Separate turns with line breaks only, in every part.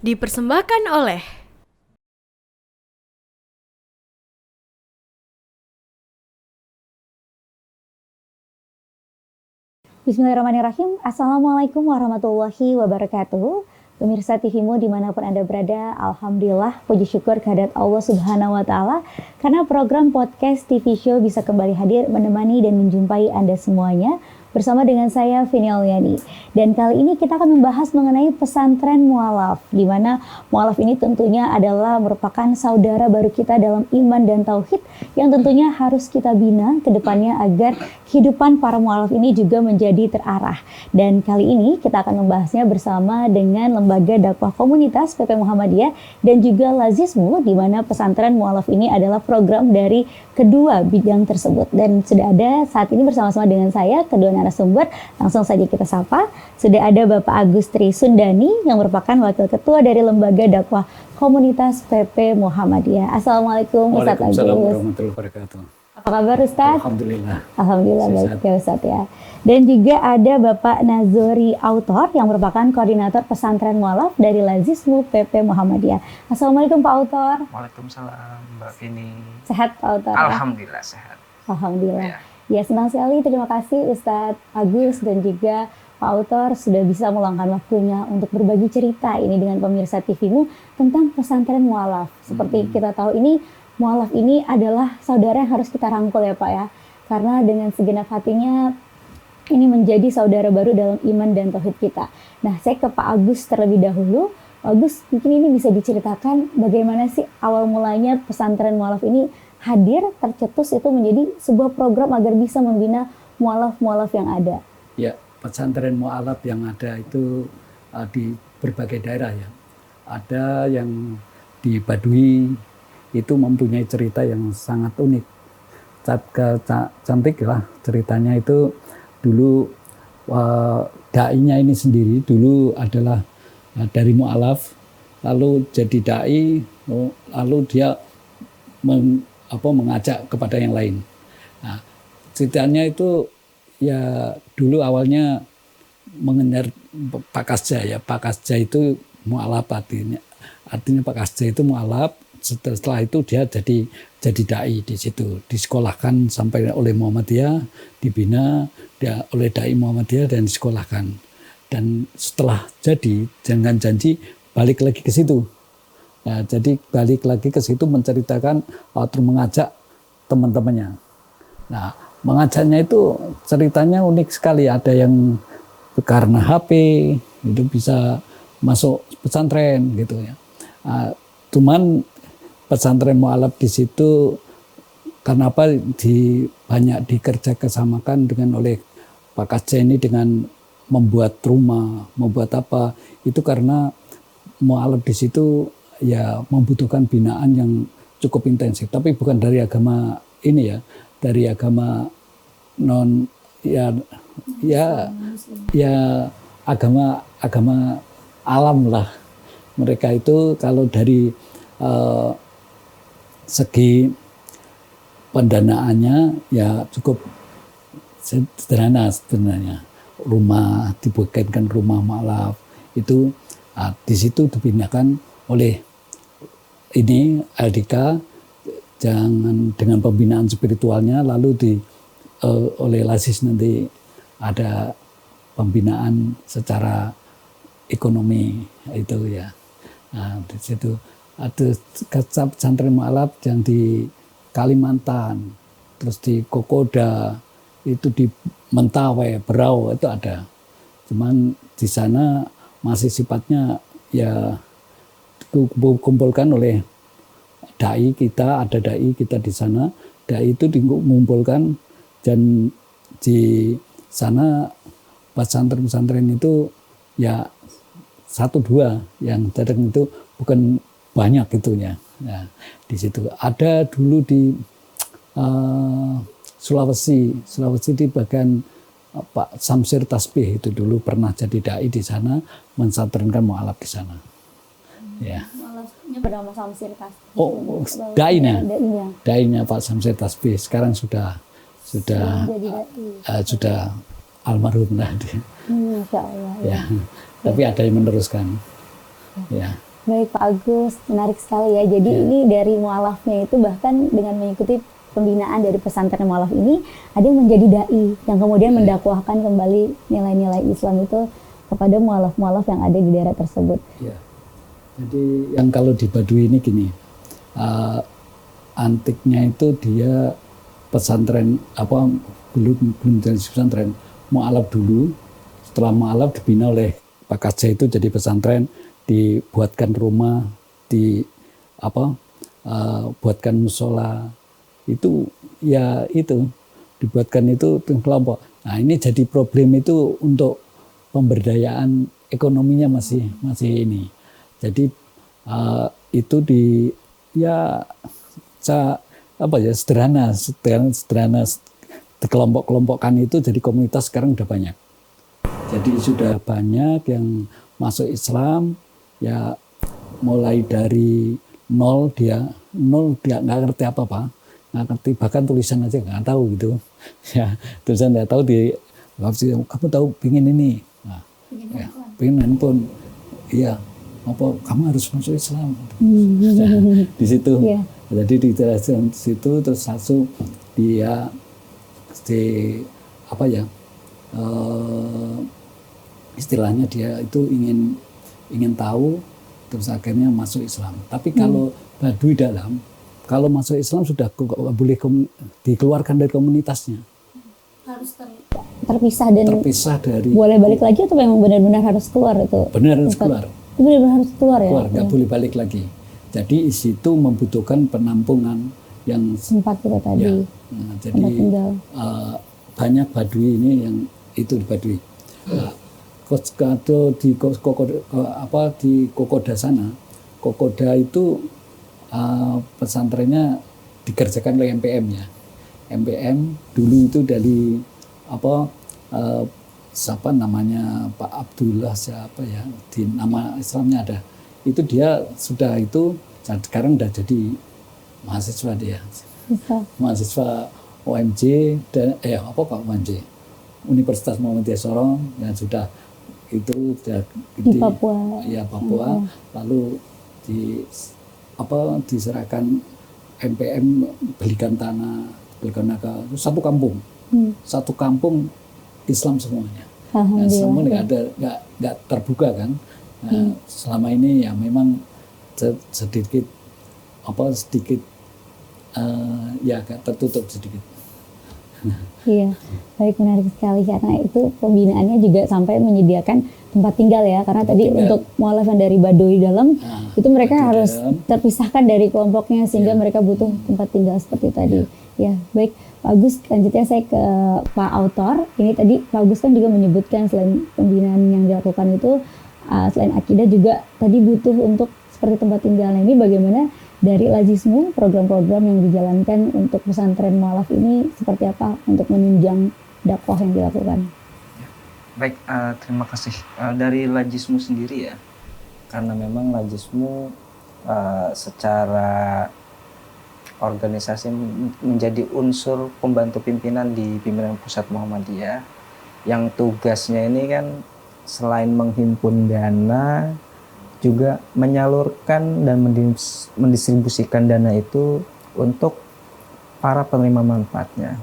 Dipersembahkan oleh
Bismillahirrahmanirrahim. Assalamualaikum warahmatullahi wabarakatuh. Pemirsa TVmu dimanapun Anda berada, Alhamdulillah puji syukur kehadirat Allah Subhanahu wa Ta'ala karena program podcast TV Show bisa kembali hadir menemani dan menjumpai Anda semuanya bersama dengan saya Vini Auliani. Dan kali ini kita akan membahas mengenai pesantren mualaf, di mana mualaf ini tentunya adalah merupakan saudara baru kita dalam iman dan tauhid yang tentunya harus kita bina ke depannya agar kehidupan para mualaf ini juga menjadi terarah. Dan kali ini kita akan membahasnya bersama dengan Lembaga Dakwah Komunitas PP Muhammadiyah dan juga Lazismu, di mana pesantren mualaf ini adalah program dari kedua bidang tersebut. Dan sudah ada saat ini bersama-sama dengan saya kedua narasumber, langsung saja kita sapa. Sudah ada Bapak Agus Tri Sundani yang merupakan Wakil Ketua dari Lembaga Dakwah Komunitas PP Muhammadiyah. Assalamualaikum Ustaz Agus.
Waalaikumsalam warahmatullahi wabarakatuh.
Apa kabar Ustaz?
Alhamdulillah.
Alhamdulillah baik ya Ustaz ya. Dan juga ada Bapak Nazori Autor yang merupakan Koordinator Pesantren Mualaf dari Lazismu PP Muhammadiyah. Assalamualaikum Pak Autor.
Waalaikumsalam Mbak Vini.
Sehat Pak Autor?
Alhamdulillah sehat.
Alhamdulillah. Ya senang sekali, terima kasih Ustadz Agus dan juga Pak Autor sudah bisa meluangkan waktunya untuk berbagi cerita ini dengan pemirsa TVmu tentang pesantren mualaf. Seperti kita tahu ini, mualaf ini adalah saudara yang harus kita rangkul ya Pak ya. Karena dengan segenap hatinya ini menjadi saudara baru dalam iman dan tauhid kita. Nah, saya ke Pak Agus terlebih dahulu. Pak Agus, mungkin ini bisa diceritakan bagaimana sih awal mulanya pesantren mualaf ini hadir, tercetus itu menjadi sebuah program agar bisa membina mualaf-mualaf yang ada.
Ya, pesantren mualaf yang ada itu di berbagai daerah ya. Ada yang di Baduy itu mempunyai cerita yang sangat unik. Cantik lah ceritanya itu. Dulu dai-nya ini sendiri dulu adalah dari mualaf, lalu jadi dai, lalu dia mengajak kepada yang lain. Nah, ceritanya itu ya dulu awalnya mengenyar Pak Kasja ya. Pak Kasja itu mualaf artinya Pak Kasja itu mualaf. Setelah itu dia jadi dai di situ, disekolahkan sampai oleh Muhammadiyah, dibina dia oleh dai Muhammadiyah dan disekolahkan. Dan setelah jadi dengan janji balik lagi ke situ. Ya, jadi balik lagi ke situ menceritakan atau mengajak teman-temannya. Nah, mengajaknya itu ceritanya unik sekali. Ada yang karena HP itu bisa masuk pesantren gitu ya. Cuman pesantren mualaf di situ kenapa banyak dikerjasamakan dengan oleh Pak Kasja ini dengan membuat rumah, membuat apa itu karena mualaf di situ ya membutuhkan binaan yang cukup intensif, tapi bukan dari agama ini ya, dari agama non ya agama alam lah. Mereka itu kalau dari segi pendanaannya ya cukup sederhana sebenarnya. Rumah dibuatkan rumah mualaf itu di situ dipindahkan oleh ini LDK jangan dengan pembinaan spiritualnya, lalu oleh Lazis nanti ada pembinaan secara ekonomi itu ya. Nah, di situ ada pesantren mualaf yang di Kalimantan, terus di Kokoda, itu di Mentawai, Berau itu ada. Cuman di sana masih sifatnya ya dikumpulkan oleh dai kita, ada dai kita di sana. Dai itu dikumpulkan dan di sana pesantren-pesantren itu ya 1-2 yang datang itu bukan banyak itunya. Nah, di situ ada dulu di Sulawesi di bagian Pak Samsir Tasbih itu dulu pernah jadi dai di sana, mensantrenkan mualaf di sana. Ya.
Mualafnya bernama Samsir Tasbih.
Oh, dainya Pak Samsir Tasbih sekarang sudah almarhum lah dia.
Masya Allah.
Ya. Tapi ada yang meneruskan. Ya.
Baik Pak Agus, menarik sekali ya. Jadi ini dari mualafnya itu bahkan dengan mengikuti pembinaan dari pesantren mualaf ini, ada yang menjadi dai yang kemudian mendakwahkan kembali nilai-nilai Islam itu kepada mualaf-mualaf yang ada di daerah tersebut.
Ya. Jadi yang kalau di Baduy ini gini, antiknya itu dia pesantren belum jadi pesantren, mualaf dulu. Setelah mualaf dibina oleh Pak Kasja itu jadi pesantren, dibuatkan rumah, buatkan musola, itu ya itu dibuatkan itu kelompok. Nah ini jadi problem itu untuk pemberdayaan ekonominya masih ini. Jadi itu sederhana kelompok-kelompokkan itu jadi komunitas sekarang udah banyak. Jadi sudah banyak yang masuk Islam. Ya mulai dari nol dia nggak ngerti apa-apa, nggak ngerti bahkan tulisan aja nggak tahu gitu. Ya tulisan nggak tahu kamu tahu pingin ini, pingin handphone, iya apa kamu harus masuk Islam. Di situ, jadi dijelaskan di situ terus langsung dia istilahnya dia itu ingin tahu, terus akhirnya masuk Islam. Tapi kalau Baduy dalam, kalau masuk Islam sudah boleh dikeluarkan dari komunitasnya.
Harus terpisah dari. Boleh balik lagi atau memang benar-benar harus keluar itu?
Benar harus keluar.
Benar-benar harus keluar ya?
Keluar, nggak boleh balik lagi. Jadi di situ membutuhkan penampungan yang
sempat kita tadi.
Ya, nah, jadi banyak Baduy ini yang itu di Baduy. Di Kokoda sana, Kokoda itu pesantrennya dikerjakan oleh MPM ya. MPM dulu itu dari siapa namanya Pak Abdullah siapa ya, di nama Islamnya ada. Itu dia sudah itu sekarang udah jadi mahasiswa dia. Mahasiswa OMJ dan OMJ Universitas Muhammadiyah Sorong yang sudah itu
di Papua.
Ya Papua. Lalu diserahkan MPM belikan tanah, satu kampung. Satu kampung Islam semuanya. Nah, semua nggak terbuka kan. Nah, selama ini ya memang sedikit agak tertutup sedikit.
Iya, baik, menarik sekali karena itu pembinaannya juga sampai menyediakan tempat tinggal ya, karena tadi untuk mualaf yang dari Baduy dalam itu mereka harus terpisahkan dari kelompoknya sehingga mereka butuh tempat tinggal seperti tadi. Ya, baik Pak Agus, selanjutnya saya ke Pak Autor. Ini tadi Pak Agus kan juga menyebutkan selain pembinaan yang dilakukan itu selain akidah juga tadi butuh untuk seperti tempat tinggal. Nah, ini bagaimana dari Lajismu, program-program yang dijalankan untuk pesantren mualaf ini seperti apa untuk menunjang dakwah yang dilakukan?
Baik, terima kasih. Dari Lajismu sendiri ya, karena memang Lajismu secara organisasi menjadi unsur pembantu pimpinan di pimpinan pusat Muhammadiyah, yang tugasnya ini kan selain menghimpun dana, juga menyalurkan dan mendistribusikan dana itu untuk para penerima manfaatnya.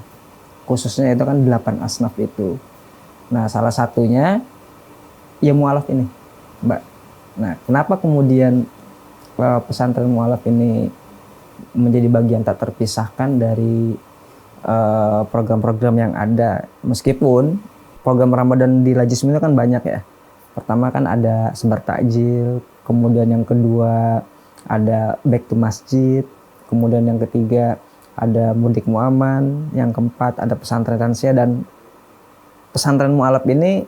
Khususnya itu kan 8 asnaf itu. Nah, salah satunya ya mualaf ini, Mbak. Nah, kenapa kemudian pesantren mualaf ini menjadi bagian tak terpisahkan dari program-program yang ada? Meskipun program Ramadan di Lajismu itu kan banyak ya. Pertama kan ada sebar takjil, kemudian yang kedua ada back to masjid, kemudian yang ketiga ada mudik muaman, yang keempat ada pesantren lansia, dan pesantren mualaf ini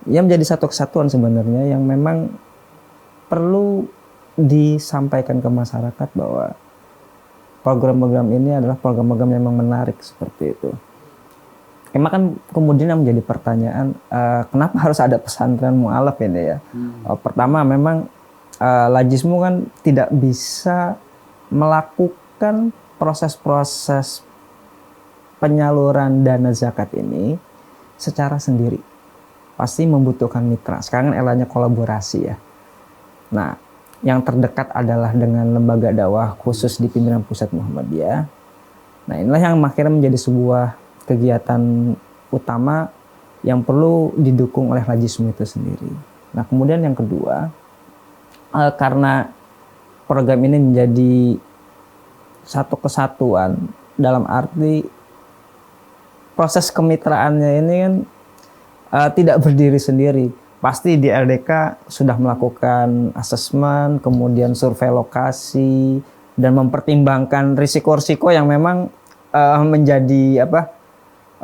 ya menjadi satu kesatuan sebenarnya yang memang perlu disampaikan ke masyarakat bahwa program-program ini adalah program-program yang memang menarik seperti itu. Emang kan kemudian yang menjadi pertanyaan, kenapa harus ada pesantren mualaf ini ya? Pertama memang Lajismu kan tidak bisa melakukan proses-proses penyaluran dana zakat ini secara sendiri. Pasti membutuhkan mitra. Sekarang kan eranya kolaborasi ya. Nah, yang terdekat adalah dengan lembaga dakwah khusus di pimpinan pusat Muhammadiyah. Nah, inilah yang akhirnya menjadi sebuah kegiatan utama yang perlu didukung oleh Lajismu itu sendiri. Nah, kemudian yang kedua, karena program ini menjadi satu kesatuan, dalam arti proses kemitraannya ini kan tidak berdiri sendiri. Pasti di LDK sudah melakukan asesmen, kemudian survei lokasi, dan mempertimbangkan risiko-risiko yang memang menjadi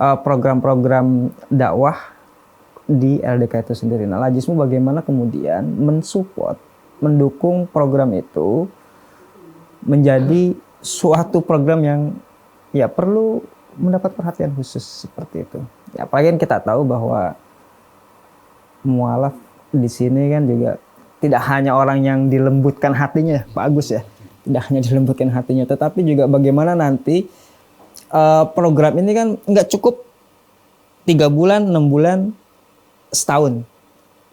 program-program dakwah di LDK itu sendiri. Nah, Lajismu bagaimana kemudian mensupport, mendukung program itu menjadi suatu program yang ya perlu mendapat perhatian khusus seperti itu. Ya, apalagi kita tahu bahwa mualaf di sini kan juga tidak hanya orang yang dilembutkan hatinya, Pak Agus ya, tidak hanya dilembutkan hatinya, tetapi juga bagaimana nanti program ini kan nggak cukup 3 bulan, 6 bulan, setahun,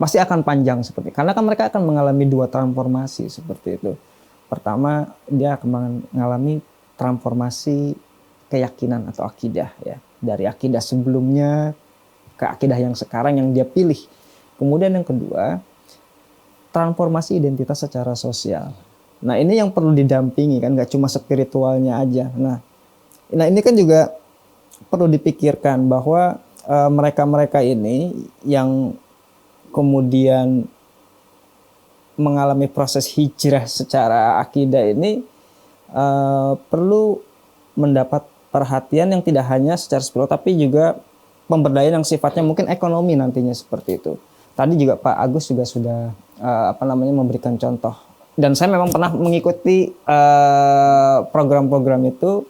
pasti akan panjang seperti, karena kan mereka akan mengalami 2 transformasi seperti itu. Pertama, dia akan mengalami transformasi keyakinan atau akidah ya, dari akidah sebelumnya ke akidah yang sekarang yang dia pilih. Kemudian yang kedua, transformasi identitas secara sosial. Nah, ini yang perlu didampingi kan, nggak cuma spiritualnya aja. Nah ini kan juga perlu dipikirkan bahwa mereka-mereka ini yang kemudian mengalami proses hijrah secara akidah ini perlu mendapat perhatian yang tidak hanya secara spiritual, tapi juga pemberdayaan yang sifatnya mungkin ekonomi nantinya seperti itu. Tadi juga Pak Agus juga sudah memberikan contoh, dan saya memang pernah mengikuti program-program itu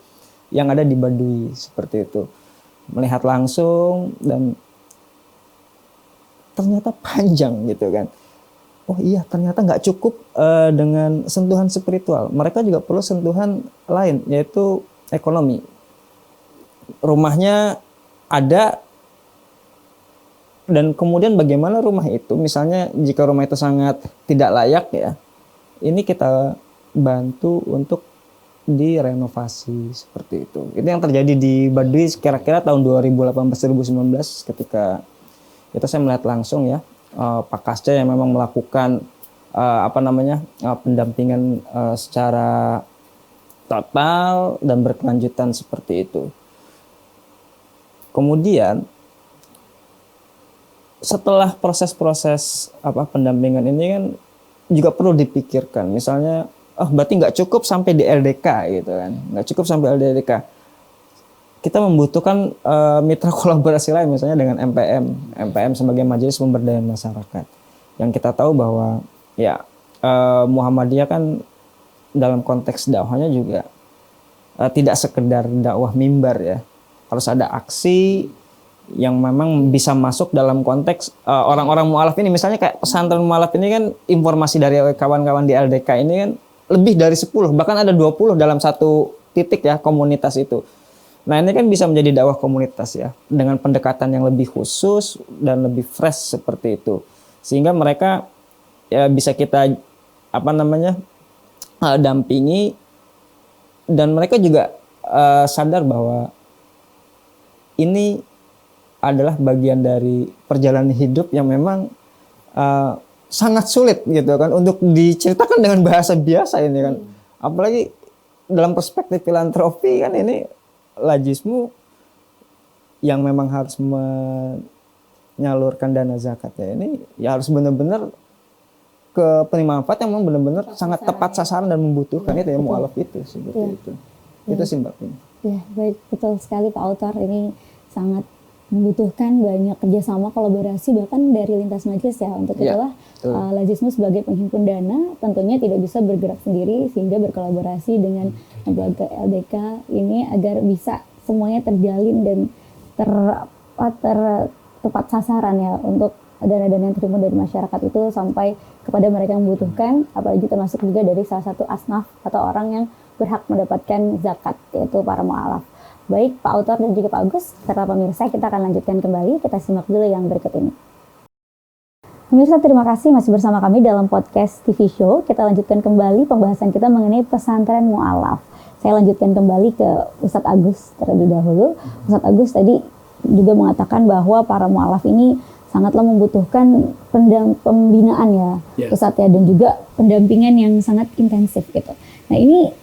yang ada di Baduy seperti itu, melihat langsung dan ternyata panjang gitu kan. Oh iya, ternyata nggak cukup dengan sentuhan spiritual, mereka juga perlu sentuhan lain, yaitu ekonomi. Rumahnya ada, dan kemudian bagaimana rumah itu, misalnya jika rumah itu sangat tidak layak ya, ini kita bantu untuk direnovasi seperti itu. Itu yang terjadi di Baduy kira-kira tahun 2018-2019 ketika itu saya melihat langsung ya Pak Kasca yang memang melakukan pendampingan secara total dan berkelanjutan seperti itu. Kemudian setelah proses-proses pendampingan ini kan juga perlu dipikirkan, misalnya berarti nggak cukup sampai di LDK gitu kan, nggak cukup sampai LDK, kita membutuhkan mitra kolaborasi lain, misalnya dengan MPM sebagai Majelis Pemberdayaan Masyarakat, yang kita tahu bahwa ya Muhammadiyah kan dalam konteks dakwahnya juga tidak sekedar dakwah mimbar ya, harus ada aksi yang memang bisa masuk dalam konteks orang-orang mualaf ini. Misalnya kayak pesantren mualaf ini kan, informasi dari kawan-kawan di LDK ini kan lebih dari 10, bahkan ada 20 dalam satu titik ya komunitas itu. Nah, ini kan bisa menjadi dakwah komunitas ya, dengan pendekatan yang lebih khusus dan lebih fresh seperti itu, sehingga mereka ya bisa kita dampingi, dan mereka juga sadar bahwa ini adalah bagian dari perjalanan hidup yang memang sangat sulit gitu kan untuk diceritakan dengan bahasa biasa ini kan. Apalagi dalam perspektif filantropi kan, ini Lajismu yang memang harus menyalurkan dana zakatnya ini ya harus benar-benar ke penerima manfaat yang memang benar-benar sangat tepat sasaran dan membutuhkan itu ya, mualaf itu seperti itu. Itu sih Mbak Pin. Ya,
baik, betul sekali Pak Autor, ini sangat membutuhkan banyak kerjasama, kolaborasi bahkan dari lintas majelis ya. Untuk itulah Lajismu sebagai penghimpun dana tentunya tidak bisa bergerak sendiri, sehingga berkolaborasi dengan lembaga LDK ini agar bisa semuanya terjalin dan tepat sasaran ya, untuk dana-dana yang terima dari masyarakat itu sampai kepada mereka yang membutuhkan, apalagi termasuk juga dari salah satu asnaf atau orang yang berhak mendapatkan zakat, yaitu para mu'alaf. Baik Pak Autor dan juga Pak Agus serta pemirsa, kita akan lanjutkan kembali. Kita simak dulu yang berikut ini. Pemirsa, terima kasih masih bersama kami dalam podcast TV Show. Kita lanjutkan kembali pembahasan kita mengenai pesantren mu'alaf. Saya lanjutkan kembali ke Ustadz Agus terlebih dahulu. Ustadz Agus tadi juga mengatakan bahwa para mu'alaf ini sangatlah membutuhkan pembinaan ya, Ustadz ya, dan juga pendampingan yang sangat intensif gitu. Nah, ini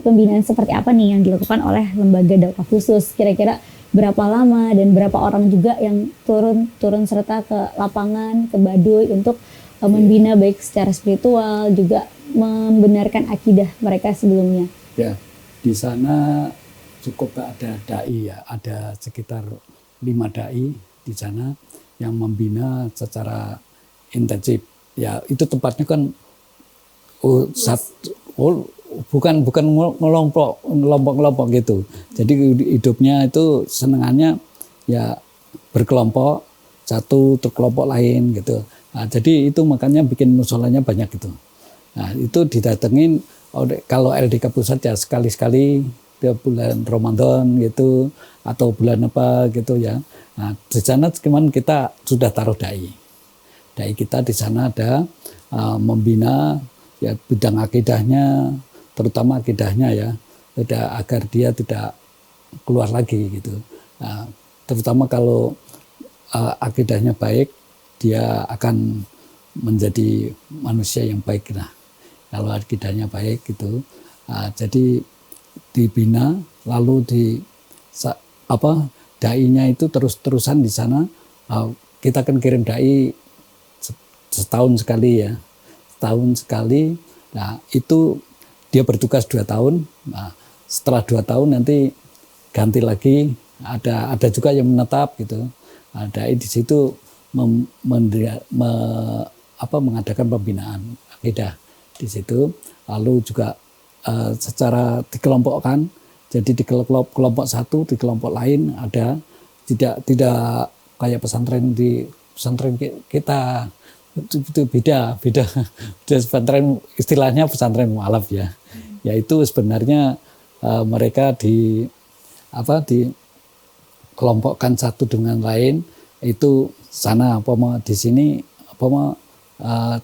pembinaan seperti apa nih yang dilakukan oleh lembaga dakwah khusus? Kira-kira berapa lama dan berapa orang juga yang turun serta ke lapangan, ke Baduy untuk membina baik secara spiritual juga membenarkan akidah mereka sebelumnya.
Ya, di sana cukup ada dai ya, ada sekitar 5 dai di sana yang membina secara intensif. Ya, itu tempatnya kan bukan ngelompok gitu. Jadi hidupnya itu senengannya ya berkelompok, satu kelompok lain gitu. Nah, jadi itu makanya bikin musolanya banyak gitu. Nah, itu didatengin kalau LDK pusat ya sekali-sekali tiap bulan Ramadan gitu atau bulan apa gitu ya. Nah, di sana cuman kita sudah taruh dai. Dai kita di sana ada membina ya bidang akidahnya, terutama akidahnya ya, agar dia tidak keluar lagi gitu. Nah, terutama kalau akidahnya baik, dia akan menjadi manusia yang baik. Nah, kalau akidahnya baik gitu, jadi dibina, lalu dai-nya itu terus-terusan di sana. Kita kan kirim dai setahun sekali ya, setahun sekali. Nah, itu dia bertugas 2 tahun. Nah, setelah 2 tahun nanti ganti lagi. Ada juga yang menetap gitu. Dai di situ mengadakan pembinaan akidah di situ. Lalu juga secara dikelompokkan. Jadi di kelompok satu, di kelompok lain ada tidak kayak pesantren kita. Itu beda pesantren, istilahnya pesantren mu'alaf ya. Yaitu sebenarnya mereka dikelompokkan satu dengan lain. Itu sana di sini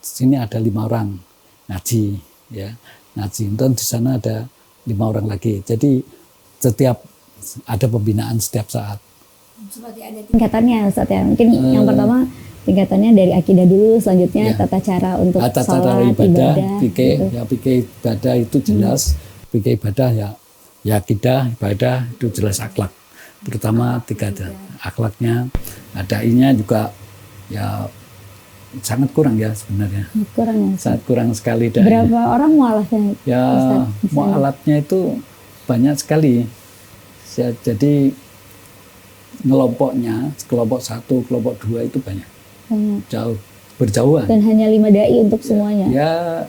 sini ada 5 orang ngaji ya, ngaji, dan di sana ada 5 orang lagi. Jadi setiap ada pembinaan setiap saat.
Seperti ada tingkatannya Ustaz ya. Mungkin yang pertama tingkatannya dari akidah dulu, selanjutnya tata cara untuk sholat, ibadah.
Fikih ibadah itu jelas. Fikih ibadah ya akidah, ibadah itu jelas, akhlak. Terutama 3 akhlaknya. Dai-nya juga ya sangat kurang ya sebenarnya.
Kurang ya.
Sangat kurang sekali dai.
Berapa orang mu'alafnya?
Ya, mu'alafnya itu banyak sekali. Jadi ngelompoknya, kelompok 1, kelompok 2 itu banyak. Jauh, berjauhan. Dan
hanya 5 dai untuk semuanya?
Ya,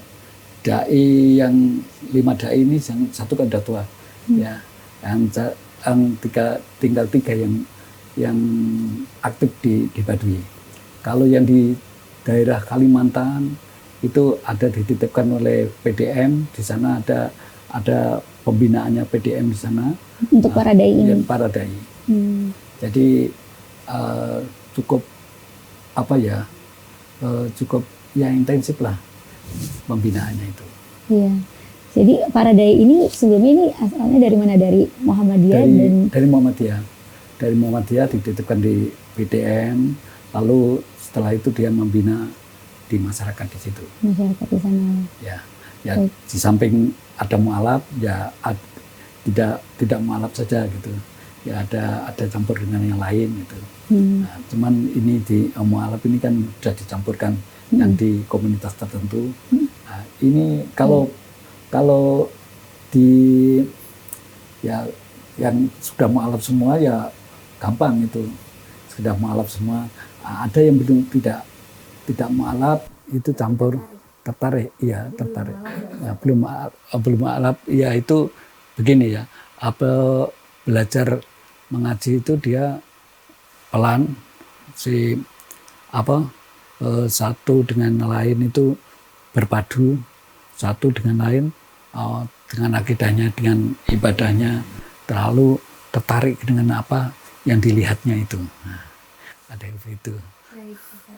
dai yang 5 dai ini satu kan udah tua. Ya, yang tinggal 3 yang aktif di Baduy. Kalau yang di daerah Kalimantan itu ada dititipkan oleh PDM, di sana ada pembinaannya PDM di sana.
Untuk para dai ini?
Para dai. Jadi cukup cukup intensif lah pembinaannya itu.
Iya. Jadi para dai ini sebelumnya ini asalnya dari mana? Dari Muhammadiyah?
Dari Muhammadiyah dititipkan di PDM, lalu setelah itu dia membina di masyarakat di situ.
Masyarakat di sana.
Ya di samping ada mu'alaf, ya tidak mu'alaf saja gitu. Ya ada campur dengan yang lain gitu. Nah, cuman ini di mu'alaf ini kan sudah dicampurkan yang di komunitas tertentu. Nah, ini kalau di yang sudah mu'alaf semua ya gampang itu. Sudah mu'alaf semua. Nah, ada yang belum tidak mu'alaf itu campur, tertarik. Ya, belum mu'alaf ya itu begini ya. Belajar mengaji itu dia pelan, satu dengan lain itu berpadu, satu dengan lain, dengan akidahnya, dengan ibadahnya, terlalu tertarik dengan apa yang dilihatnya itu. Nah, ada itu.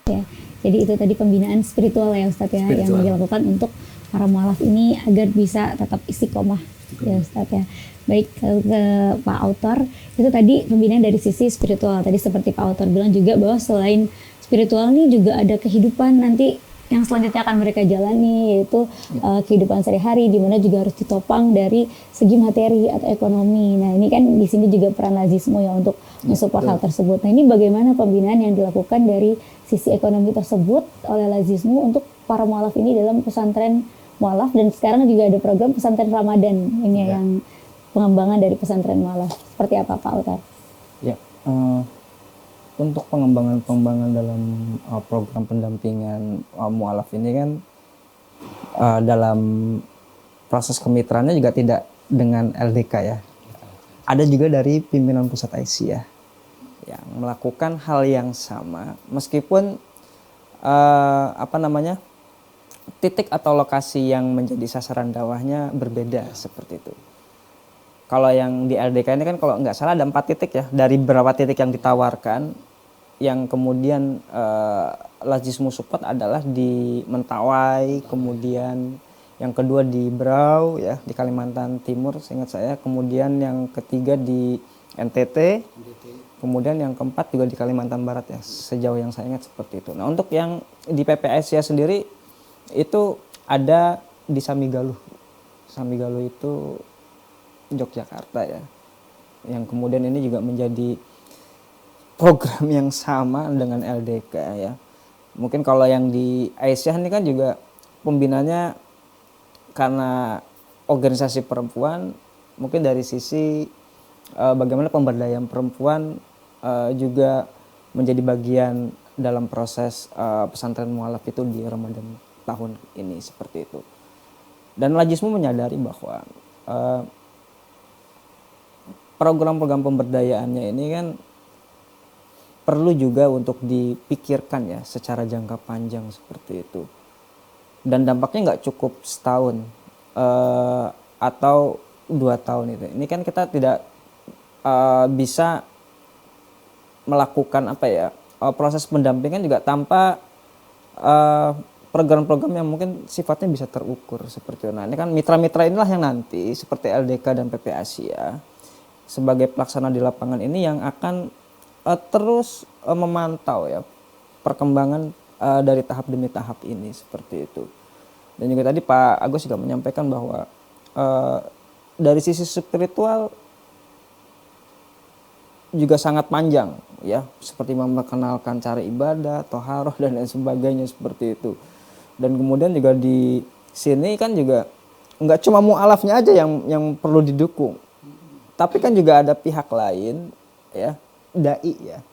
Ya, jadi itu tadi pembinaan spiritual ya Ustadz ya, yang
Spiritual.
dilakukan untuk para mualaf ini agar bisa tetap istiqomah ya Ustadz ya. Baik, kalau ke Pak Autor, itu tadi pembinaan dari sisi spiritual. Tadi seperti Pak Autor bilang juga bahwa selain spiritual nih juga ada kehidupan nanti yang selanjutnya akan mereka jalani, yaitu kehidupan sehari-hari, di mana juga harus ditopang dari segi materi atau ekonomi. Nah ini kan di sini juga peran Lazismo ya untuk mensupport hal tersebut. Nah ini bagaimana pembinaan yang dilakukan dari sisi ekonomi tersebut oleh Lazismo untuk para mualaf ini dalam pesantren mualaf, dan sekarang juga ada program pesantren Ramadan ini yang pengembangan dari pesantren mualaf. Seperti apa Pak Autar?
Ya, untuk pengembangan dalam program pendampingan mualaf ini kan dalam proses kemitraannya juga tidak dengan LDK ya. Ada juga dari pimpinan pusat Aisyah yang melakukan hal yang sama, meskipun titik atau lokasi yang menjadi sasaran dakwahnya berbeda seperti itu. Kalau yang di LDK ini kan kalau nggak salah ada 4 titik ya, dari beberapa titik yang ditawarkan, yang kemudian Lazismo support adalah di Mentawai, kemudian yang kedua di Berau ya, di Kalimantan Timur seingat saya, kemudian yang ketiga di NTT, kemudian yang keempat juga di Kalimantan Barat ya, sejauh yang saya ingat seperti itu. Nah untuk yang di PPS ya sendiri itu ada di Samigaluh. Samigaluh itu Yogyakarta ya, yang kemudian ini juga menjadi program yang sama dengan LDK ya. Mungkin kalau yang di Aisyah ini kan juga pembinanya karena organisasi perempuan, mungkin dari sisi bagaimana pemberdayaan perempuan juga menjadi bagian dalam proses pesantren mualaf itu di Ramadan tahun ini seperti itu. Dan Lazismo menyadari bahwa program-program pemberdayaannya ini kan perlu juga untuk dipikirkan ya secara jangka panjang seperti itu. Dan dampaknya nggak cukup setahun atau 2 tahun itu. Ini kan kita tidak bisa melakukan proses pendampingan juga tanpa program-program yang mungkin sifatnya bisa terukur seperti itu. Nah ini kan mitra-mitra inilah yang nanti seperti LDK dan PP Asia sebagai pelaksana di lapangan ini yang akan terus memantau ya perkembangan dari tahap demi tahap ini seperti itu. Dan juga tadi Pak Agus juga menyampaikan bahwa dari sisi spiritual juga sangat panjang ya, seperti memperkenalkan cara ibadah, toharoh dan lain sebagainya seperti itu. Dan kemudian juga di sini kan juga nggak cuma mu'alafnya aja yang perlu didukung, tapi kan juga ada pihak lain ya, dai ya,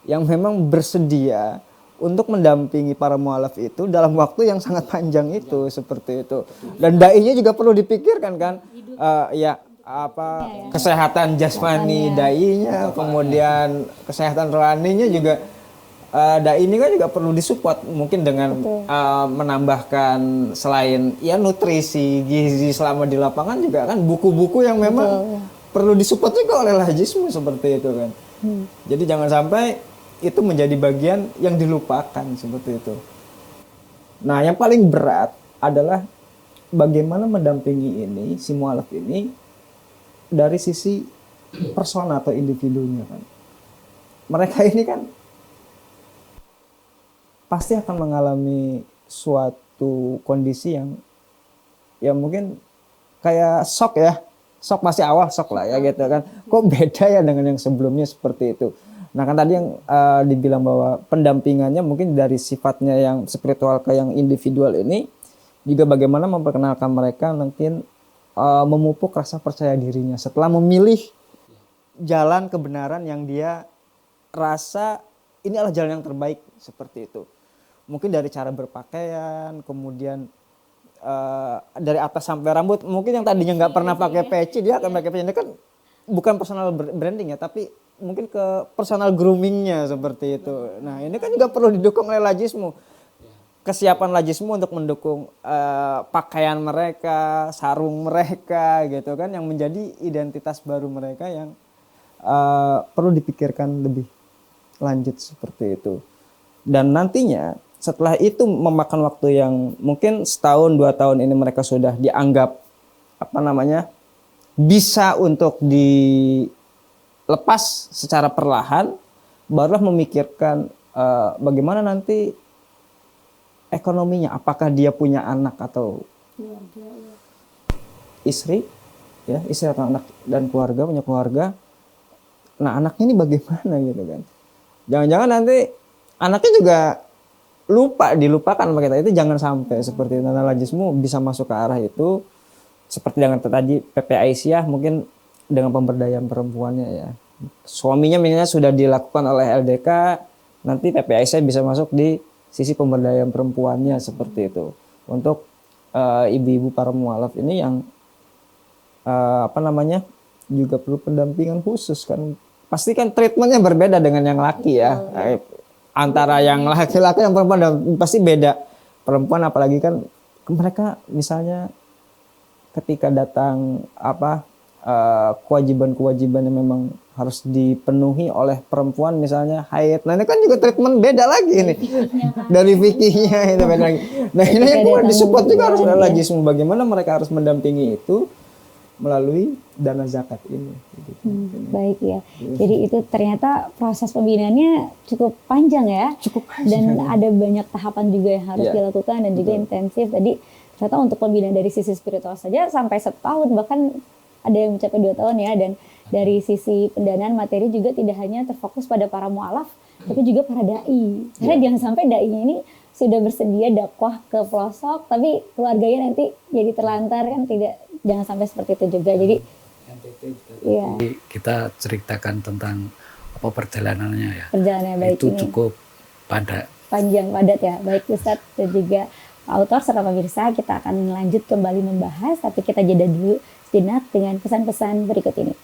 yang memang bersedia untuk mendampingi para mu'alaf itu dalam waktu yang sangat panjang itu seperti itu. Dan dai-nya juga perlu dipikirkan kan, kesehatan jasmani dai-nya, kemudian kesehatan rohaninya juga dai ini kan juga perlu disupport mungkin dengan menambahkan selain ya nutrisi, gizi selama di lapangan juga kan buku-buku yang memang perlu disupport juga oleh Lazismo seperti itu kan. Jadi jangan sampai itu menjadi bagian yang dilupakan seperti itu. Nah, yang paling berat adalah bagaimana mendampingi ini si mu'alaf ini dari sisi persona atau individunya kan. Mereka ini kan pasti akan mengalami suatu kondisi yang mungkin kayak shock ya. Shock masih awal shock lah ya gitu kan. Kok beda ya dengan yang sebelumnya seperti itu. Nah kan tadi yang dibilang bahwa pendampingannya mungkin dari sifatnya yang spiritual ke yang individual ini juga bagaimana memperkenalkan mereka mungkin memupuk rasa percaya dirinya setelah memilih jalan kebenaran yang dia rasa ini adalah jalan yang terbaik seperti itu. Mungkin dari cara berpakaian, kemudian dari atas sampai rambut, mungkin yang tadinya nggak pernah pakai peci dia akan pakai peci. Ini kan bukan personal branding ya, tapi mungkin ke personal groomingnya seperti itu. Nah ini kan juga perlu didukung oleh Lazismo. Kesiapan Lazismo untuk mendukung pakaian mereka, sarung mereka gitu kan, yang menjadi identitas baru mereka yang perlu dipikirkan lebih lanjut seperti itu. Dan nantinya setelah itu memakan waktu yang mungkin setahun 2 tahun ini mereka sudah dianggap bisa untuk dilepas secara perlahan, barulah memikirkan bagaimana nanti ekonominya, apakah dia punya anak atau istri atau anak dan keluarga, punya keluarga. Nah, anaknya ini bagaimana gitu kan. Jangan-jangan nanti anaknya juga dilupakan sama kita. Itu jangan sampai seperti itu. Nah, Lajismu bisa masuk ke arah itu seperti dengan tadi PP Aisyah, mungkin dengan pemberdayaan perempuannya ya. Suaminya misalnya sudah dilakukan oleh LDK, nanti PP Aisyah bisa masuk di sisi pemberdayaan perempuannya seperti itu. Untuk ibu-ibu para mualaf ini yang juga perlu pendampingan khusus kan. Pasti kan treatmentnya berbeda dengan yang laki ya. Antara yang laki-laki yang perempuan pasti beda. Perempuan apalagi kan mereka misalnya ketika datang kewajiban-kewajiban yang memang harus dipenuhi oleh perempuan, misalnya haid. Nah ini kan juga treatment beda lagi nih dari fikihnya itu beda lagi. Nah ini yang disupport juga harus ada Lajismu, bagaimana mereka harus mendampingi itu melalui dana zakat ini.
Baik ya. Jadi itu ternyata proses pembinaannya cukup panjang ya.
Cukup panjang.
Dan ada banyak tahapan juga yang harus dilakukan dan juga intensif. Tadi ternyata untuk pembinaan dari sisi spiritual saja sampai setahun, bahkan ada yang mencapai 2 tahun ya. Dan dari sisi pendanaan materi juga tidak hanya terfokus pada para mualaf, tapi juga para dai. Karena jangan sampai dainya ini sudah bersedia dakwah ke pelosok, tapi keluarganya nanti jadi terlantar kan, jangan sampai seperti itu juga. Jadi
kita ceritakan tentang perjalanannya ya.
Perjalanannya baik
itu
ini.
Cukup panjang
padat ya. Baik Ustadz dan juga autor serta pemirsa, kita akan lanjut kembali membahas, tapi kita jeda dulu sejenak dengan pesan-pesan berikut ini.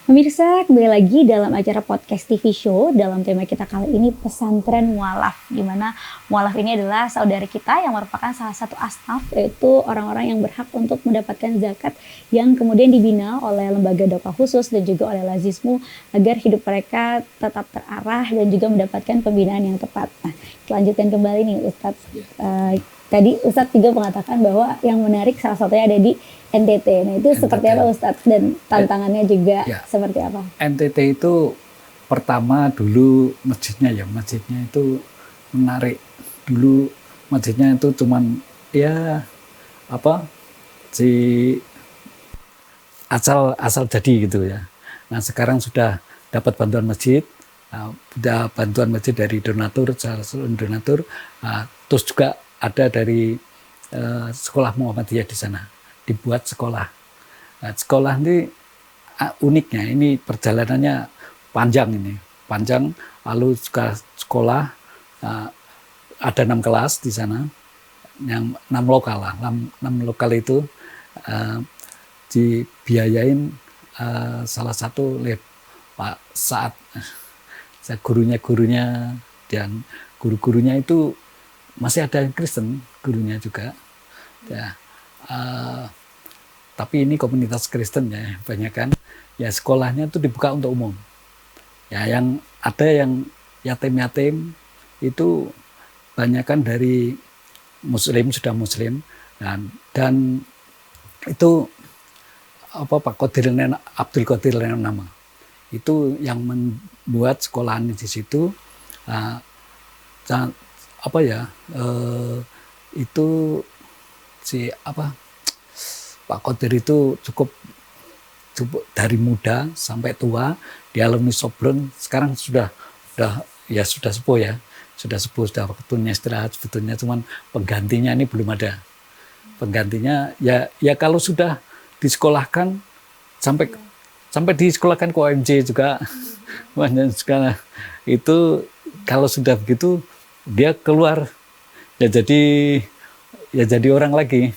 Pemirsa, kembali lagi dalam acara podcast TV Show dalam tema kita kali ini pesantren mualaf, di mana mualaf ini adalah saudara kita yang merupakan salah satu asnaf, yaitu orang-orang yang berhak untuk mendapatkan zakat yang kemudian dibina oleh lembaga dakwah khusus dan juga oleh Lajismu agar hidup mereka tetap terarah dan juga mendapatkan pembinaan yang tepat. Nah, lanjutkan kembali nih Ustadz. Tadi Ustadz juga mengatakan bahwa yang menarik salah satunya ada di NTT. Nah itu NTT. Seperti apa Ustadz, dan tantangannya juga seperti apa?
NTT itu pertama dulu masjidnya itu menarik. Dulu masjidnya itu cuman asal jadi gitu ya. Nah sekarang sudah dapat bantuan masjid, sudah bantuan masjid dari donatur, terus juga ada dari sekolah Muhammadiyah di sana, dibuat sekolah. Nah, sekolah ini uniknya, ini perjalanannya panjang, lalu sekolah ada 6 kelas di sana, yang 6 lokal lah, 6 lokal itu dibiayain salah satu oleh Pak Saad, gurunya dan guru-gurunya itu masih ada yang Kristen, gurunya juga. Ya, tapi ini komunitas Kristen ya, banyak kan. Ya sekolahnya itu dibuka untuk umum. Ya yang ada yang yatim-yatim itu banyak kan dari Muslim, sudah Muslim, dan itu Pak Abdul Qadir nama. Itu yang membuat sekolahan di situ. Itu Pak Qadir itu cukup dari muda sampai tua, di alumni Sobron, sekarang sudah sepuh ya, sudah waktunya istirahat sebetulnya, cuman penggantinya ini belum ada. Penggantinya ya kalau sudah disekolahkan sampai disekolahkan ke OMJ juga, sekarang itu kalau sudah begitu dia keluar ya jadi orang lagi,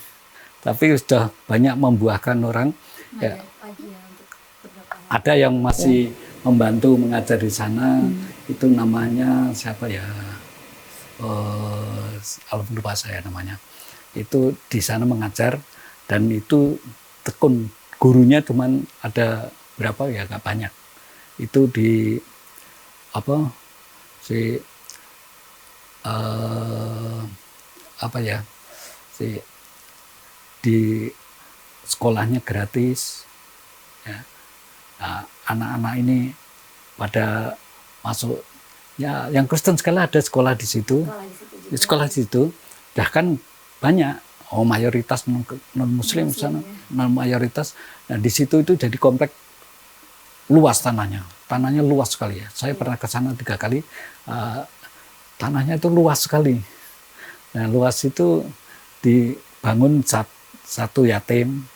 tapi sudah banyak membuahkan orang. Ya, ada yang masih membantu mengajar di sana, itu namanya siapa ya? Lupa saya namanya. Itu di sana mengajar dan itu tekun, gurunya cuman ada berapa ya, nggak banyak. Itu di apa ya, si di sekolahnya gratis, ya. Nah, anak-anak ini pada masuk, ya yang Kristen sekali ada sekolah di situ, sekolah di situ, bahkan banyak, mayoritas non Muslim sana, non mayoritas. Nah di situ itu jadi komplek luas tanahnya luas sekali ya. Saya pernah ke sana 3 kali, tanahnya itu luas sekali. Nah luas itu dibangun satu yatim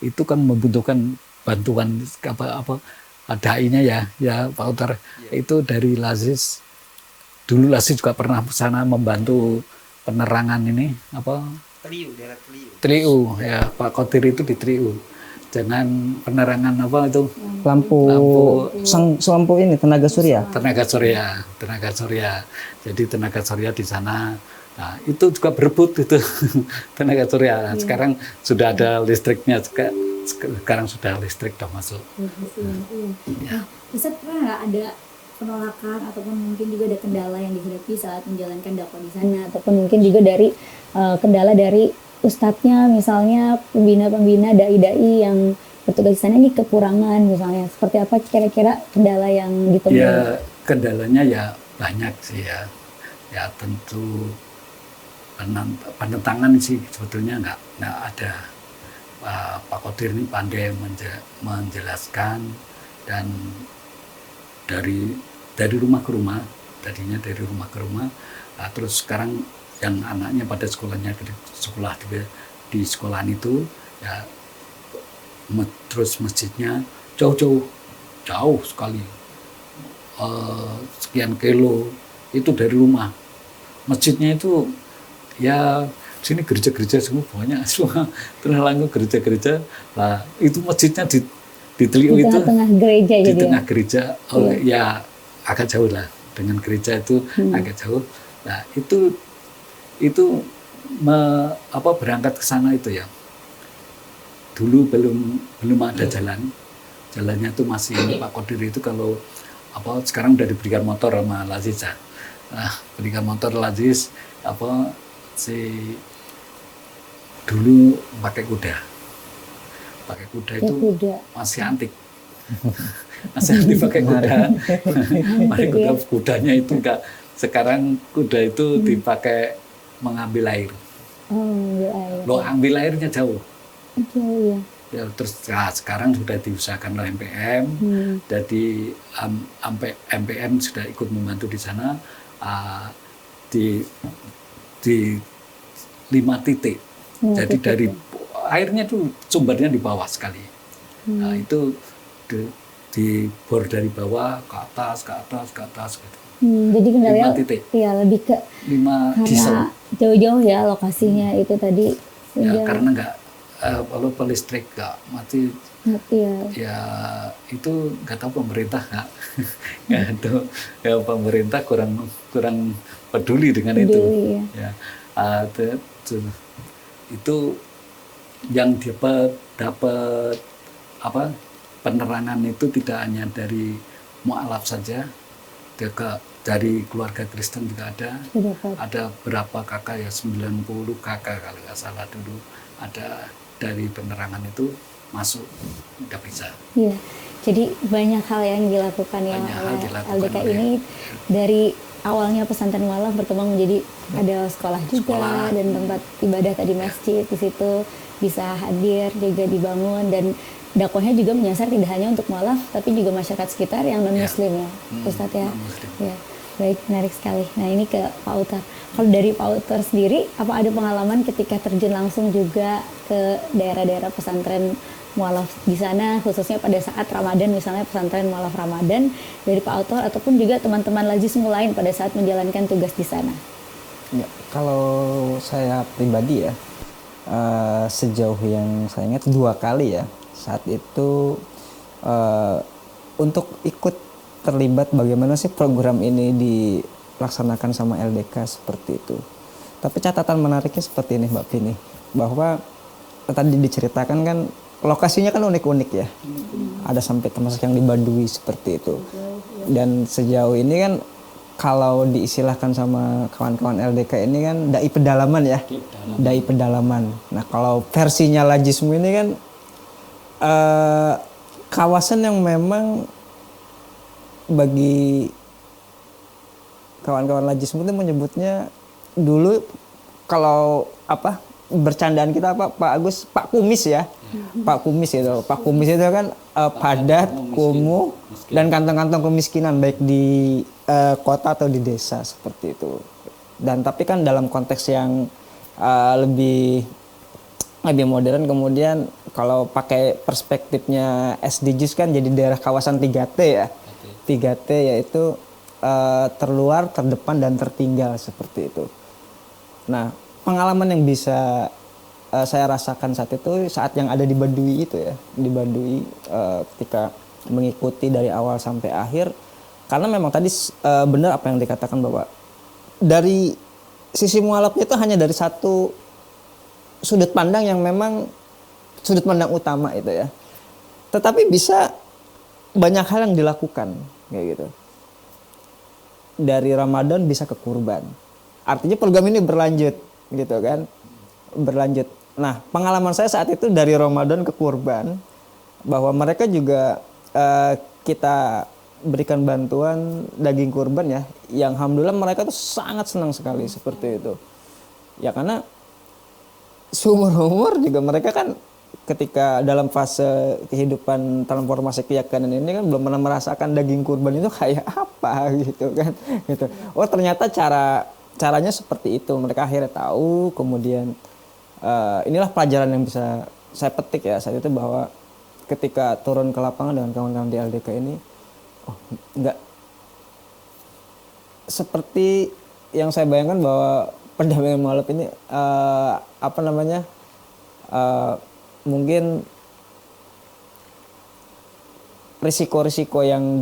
itu kan membutuhkan bantuan apa dai-nya ya Pak Utar. Itu dari Lazis, dulu Lazis juga pernah ke sana membantu penerangan ini apa
daerah
Triu ya, Pak Kotir itu di Triu dengan penerangan apa itu
lampu ini tenaga surya.
Jadi tenaga surya di sana. Nah, itu juga berebut itu tenaga surya. Sekarang sudah ada listriknya, sekarang sudah listrik sudah masuk.
Ya. Ustaz, pernah nggak ada penolakan ataupun mungkin juga ada kendala yang dihadapi saat menjalankan dakwah di sana, ataupun mungkin juga dari kendala dari ustadznya, misalnya pembina-pembina dai-dai yang bertugas di sana ini kekurangan misalnya, seperti apa kira-kira kendala yang ditemui?
Ya kendalanya ya banyak sih ya. Ya tentu penentangan sih sebetulnya nggak ada. Pak Kodir ini pandai menjelaskan, dan dari rumah ke rumah, tadinya dari rumah ke rumah, terus sekarang yang anaknya pada sekolahnya di sekolahan itu ya, terus masjidnya jauh sekali, sekian kilo itu dari rumah. Masjidnya itu ya sini gereja-gereja semua banyak semua, terus langsung gereja-gereja lah, itu masjidnya di Teliu itu
tengah gereja,
di
jadi
tengah gereja, ya agak jauh lah dengan gereja itu, agak jauh. Nah itu berangkat ke sana itu ya, dulu belum ada jalannya tuh masih Pak Kodir itu kalau sekarang udah diberikan motor sama Lazis ya. Nah, berikan motor Lazis dulu pakai kuda itu masih antik. Masih antik pakai kuda. Kudanya itu enggak, sekarang kuda itu dipakai mengambil air. Ambil airnya jauh ya. Terus sekarang sudah diusahakan oleh MPM, jadi MPM sudah ikut membantu di sana, di 5 titik. Jadi dari airnya itu sumbernya di bawah sekali. Nah, itu dibor dari bawah ke atas gitu.
Jadi kendalanya
5 titik.
Ya lebih ke
5
karena
diesel.
Jauh-jauh ya lokasinya itu tadi.
Ya, karena kalau listrik nggak mati ya itu nggak tahu pemerintah nggak tahu ya, pemerintah kurang peduli dengan itu ya. Itu yang dapat penerangan itu tidak hanya dari mualaf saja, dari keluarga Kristen juga ada berapa kakak ya, 90 kakak kalau nggak salah dulu, ada dari penerangan itu masuk, nggak bisa.
Iya, jadi banyak hal yang dilakukan ya oleh LDK ini. Dari awalnya pesantren mualaf berkembang menjadi ada sekolah juga, dan tempat ibadah tadi masjid di situ bisa hadir juga dibangun, dan dakwahnya juga menyasar tidak hanya untuk mualaf tapi juga masyarakat sekitar yang non muslim ya, Ustadz ya. Ya, baik, menarik sekali. Nah ini ke Pak Utar. Kalau dari Pak Utar sendiri, apa ada pengalaman ketika terjun langsung juga ke daerah-daerah pesantren mualaf di sana, khususnya pada saat Ramadan, misalnya pesantren mualaf Ramadan dari Pak Utar ataupun juga teman-teman Lazis lain pada saat menjalankan tugas di sana?
Ya, kalau saya pribadi ya, sejauh yang saya ingat 2 kali ya, saat itu untuk ikut terlibat bagaimana sih program ini dilaksanakan sama LDK seperti itu. Tapi catatan menariknya seperti ini Mbak Vini, bahwa tadi diceritakan kan lokasinya kan unik-unik ya. Ada sampai termasuk yang di Baduy seperti itu. Dan sejauh ini kan kalau diistilahkan sama kawan-kawan LDK ini kan dai pedalaman ya, dai pedalaman. Nah kalau versinya Lajismu ini kan kawasan yang memang bagi kawan-kawan Lajismu itu menyebutnya dulu kalau apa bercandaan kita apa Pak Agus, Pak Kumis ya, Pak Kumis itu, Pak Kumis itu kan padat, kumuh dan kantong-kantong kemiskinan baik di kota atau di desa seperti itu. Dan tapi kan dalam konteks yang lebih modern, kemudian kalau pakai perspektifnya SDGs kan jadi daerah kawasan 3T ya. 3T yaitu terluar, terdepan dan tertinggal seperti itu. Nah, pengalaman yang bisa saya rasakan saat itu saat yang ada di Baduy itu ya, di Baduy ketika mengikuti dari awal sampai akhir. Karena memang tadi benar apa yang dikatakan bahwa dari sisi mualafnya itu hanya dari satu sudut pandang yang memang sudut pandang utama itu ya. Tetapi bisa banyak hal yang dilakukan kayak gitu. Dari Ramadan bisa ke kurban. Artinya program ini berlanjut gitu kan. Berlanjut. Nah, pengalaman saya saat itu dari Ramadan ke kurban bahwa mereka juga kita berikan bantuan daging kurban ya, yang alhamdulillah mereka tuh sangat senang sekali seperti itu. Ya karena seumur-umur juga mereka kan ketika dalam fase kehidupan transformasi keyakinan ini kan belum pernah merasakan daging kurban itu kayak apa gitu kan. Gitu. Oh ternyata caranya seperti itu. Mereka akhirnya tahu, kemudian inilah pelajaran yang bisa saya petik ya saat itu bahwa ketika turun ke lapangan dengan kawan-kawan di LDK ini, oh enggak seperti yang saya bayangkan bahwa pendampingan mualaf ini mungkin risiko-risiko yang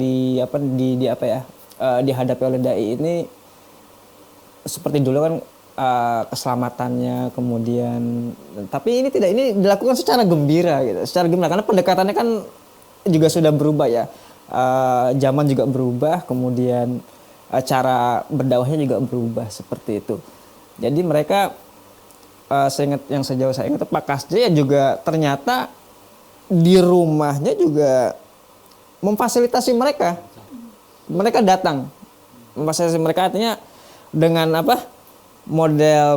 dihadapi oleh dai ini seperti dulu kan keselamatannya, kemudian tapi ini dilakukan secara gembira gitu, karena pendekatannya kan juga sudah berubah ya, zaman juga berubah, kemudian cara berdakwahnya juga berubah seperti itu. Jadi mereka sejauh saya ingat Pak Kasja ya juga ternyata di rumahnya juga memfasilitasi mereka datang, memfasilitasi mereka artinya dengan model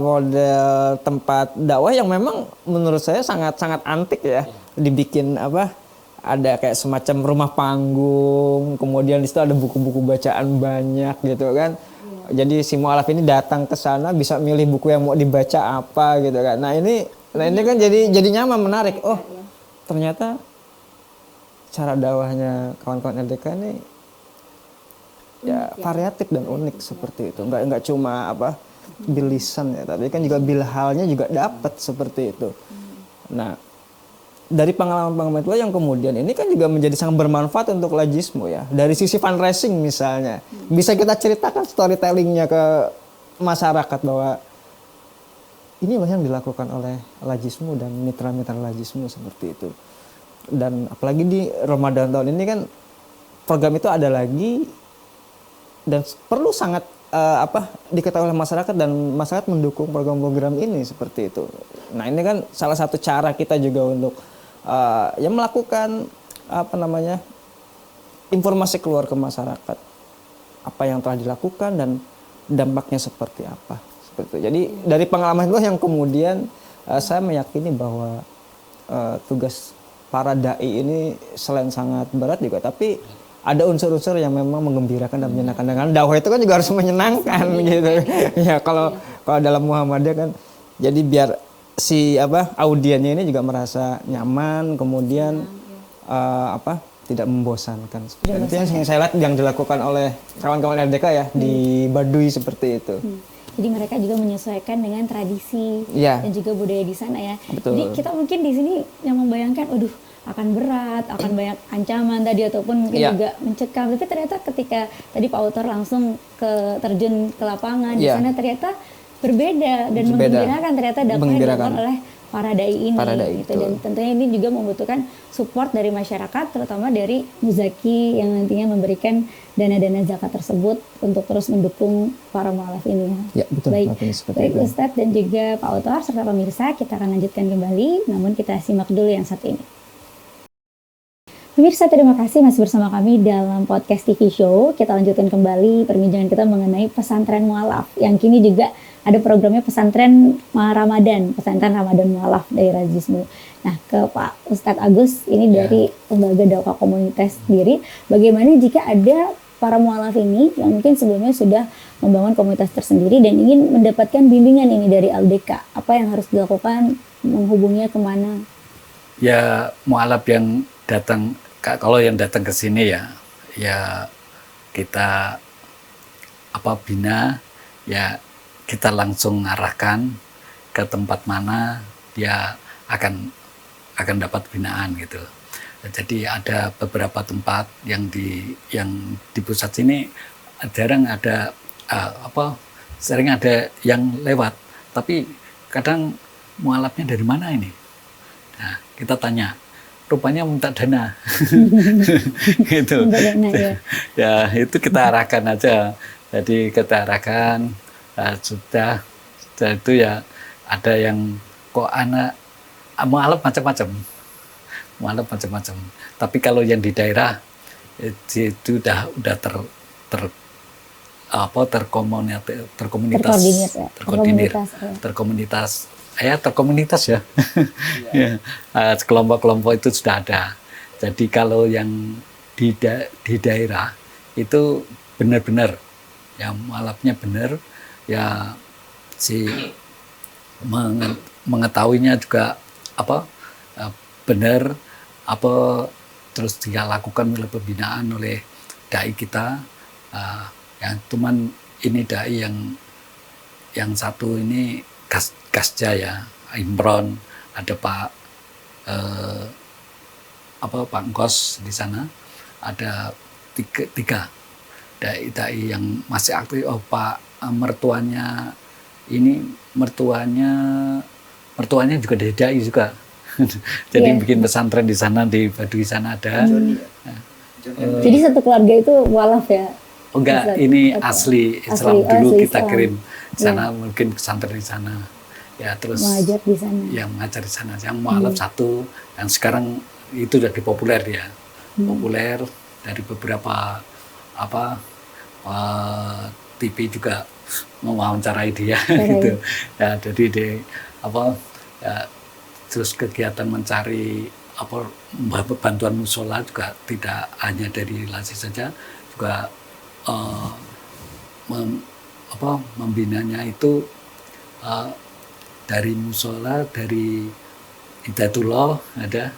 tempat dakwah yang memang menurut saya sangat antik ya. Dibikin ada kayak semacam rumah panggung, kemudian di situ ada buku-buku bacaan banyak gitu kan. Jadi si mualaf ini datang ke sana bisa milih buku yang mau dibaca apa gitu kan. Nah ini kan jadi nyaman, menarik. Oh ternyata cara dakwahnya kawan-kawan LDK ini ya variatif dan unik seperti itu. Enggak cuma bilisan ya, tapi kan juga bilhalnya juga dapat seperti itu. Nah, dari pengalaman-pengalaman itu yang kemudian ini kan juga menjadi sangat bermanfaat untuk Lajismu ya. Dari sisi fundraising misalnya, bisa kita ceritakan storytellingnya ke masyarakat bahwa ini yang dilakukan oleh Lajismu dan mitra-mitra Lajismu seperti itu. Dan apalagi di Ramadan tahun ini kan program itu ada lagi dan perlu sangat diketahui oleh masyarakat dan masyarakat mendukung program-program ini seperti itu. Nah ini kan salah satu cara kita juga untuk melakukan informasi keluar ke masyarakat apa yang telah dilakukan dan dampaknya seperti apa. Seperti itu. Jadi dari pengalaman itu yang kemudian saya meyakini bahwa tugas para dai ini selain sangat berat juga, tapi ada unsur-unsur yang memang menggembirakan dan menyenangkan. Dengan dakwah itu kan juga harus menyenangkan gitu. Ya kalau dalam Muhammadiyah kan jadi biar si audiennya ini juga merasa nyaman, kemudian tidak membosankan. Itu yang saya lihat yang dilakukan oleh kawan-kawan LDK ya di Baduy seperti itu.
Jadi mereka juga menyesuaikan dengan tradisi
dan
juga budaya di sana ya.
Betul.
Jadi kita mungkin di sini yang membayangkan, akan berat, akan banyak ancaman tadi ataupun mungkin juga mencekam. Tapi ternyata ketika tadi Pak Autor langsung terjun ke lapangan di sana ternyata berbeda dan menggembirakan, ternyata dapat dilakukan oleh para dai ini
Para dai,
gitu.
betul.
Dan tentunya ini juga membutuhkan support dari masyarakat, terutama dari muzaki yang nantinya memberikan dana-dana zakat tersebut untuk terus mendukung para mualaf ini.
Ya, betul.
Baik,
Makanya seperti
baik
itu.
Ustadz dan juga Pak Utohar serta pemirsa, kita akan lanjutkan kembali, namun kita simak dulu yang satu ini. Pemirsa, terima kasih masih bersama kami dalam podcast TV Show. Kita lanjutkan kembali perbincangan kita mengenai pesantren mualaf, yang kini juga ada programnya pesantren Ramadan, pesantren Ramadan mualaf dari Razismu. Nah, ke Pak Ustadz Agus, ini dari lembaga dakwah komunitas sendiri, bagaimana jika ada para mualaf ini yang mungkin sebelumnya sudah membangun komunitas tersendiri dan ingin mendapatkan bimbingan ini dari LDK, apa yang harus dilakukan, menghubunginya kemana?
Ya, mualaf yang datang, kalau yang datang ke sini ya kita bina, ya kita langsung arahkan ke tempat mana dia akan dapat binaan gitu. Jadi ada beberapa tempat yang di pusat sini jarang ada sering ada yang lewat, tapi kadang mualafnya dari mana ini? Nah, kita tanya, rupanya minta dana. Gitu.
Minta dana, ya.
Ya, itu kita arahkan aja. Jadi kita arahkan, sudah itu ya ada yang kok anak mualaf macam-macam. Mualaf macam-macam. Tapi kalau yang di daerah itu udah terkomunitas ya. Ya. Kelompok-kelompok itu sudah ada. Jadi kalau yang di daerah itu benar-benar ya mualafnya benar, ya si mengetahuinya juga benar, terus dia lakukan oleh pembinaan oleh dai kita, yang cuman ini dai yang satu ini Kasja ya, Imron, ada Pak Pak Ngkos di sana, ada tiga dai yang masih aktif. Pak mertuanya juga dari dai juga. Jadi bikin pesantren di sana, di Baduy sana ada.
Jadi satu keluarga itu mualaf ya?
Oh enggak, ini asli Islam dulu kita Islam. Kirim di sana, mungkin pesantren di sana. Ya terus
mengajar di sana.
Ya mengajar di sana. Yang mualaf satu, yang sekarang itu udah populer ya. Populer dari beberapa TV juga mewawancarai dia gitu. Ya jadi terus kegiatan mencari bantuan musola juga tidak hanya dari Lazis saja, juga membinanya itu dari musola, dari Hidayatullah ada,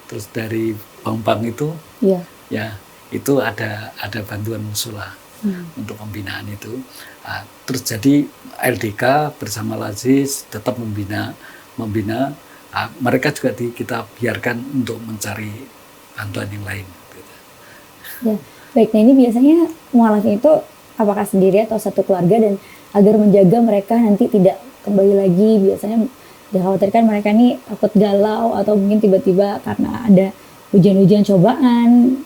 terus dari Bambang itu ya itu ada bantuan musola untuk pembinaan itu. Terus jadi LDK bersama Lazis tetap membina. Mereka juga kita biarkan untuk mencari bantuan yang lain.
Ya, baik. Nah ini biasanya mualaf itu apakah sendiri atau satu keluarga, dan agar menjaga mereka nanti tidak kembali lagi, biasanya dikhawatirkan mereka ini takut galau atau mungkin tiba-tiba karena ada ujian-ujian cobaan